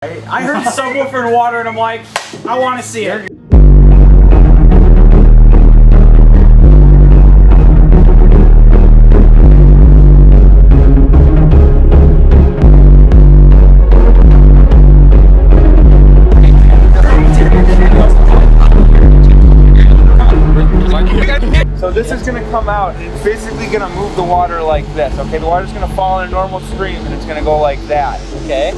I heard subwoofer and water and I'm like, I want to see it. So this is going to come out and it's basically going to move the water like this, okay? The water's going to fall in a normal stream and it's going to go like that, okay?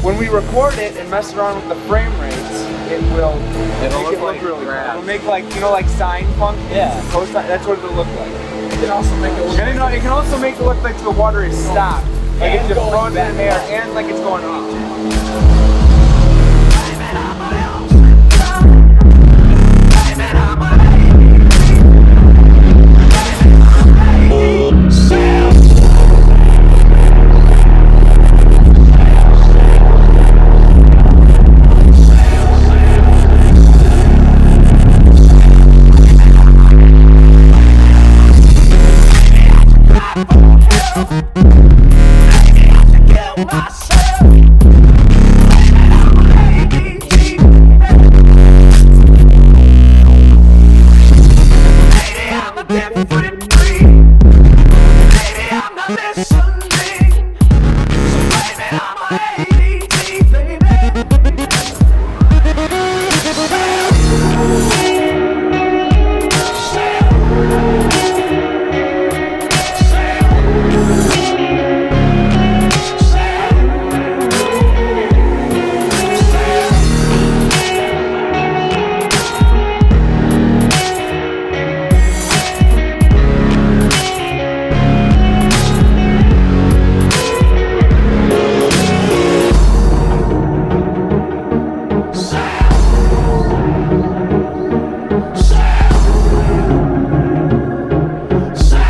When we record it and mess around with the frame rates, it'll look really good. It'll make like, you know, like sine function? Yeah. That's what it'll look like. It can also make it look it can also make it look like the water is stopped. Like it's just flowing in there and like it's going off.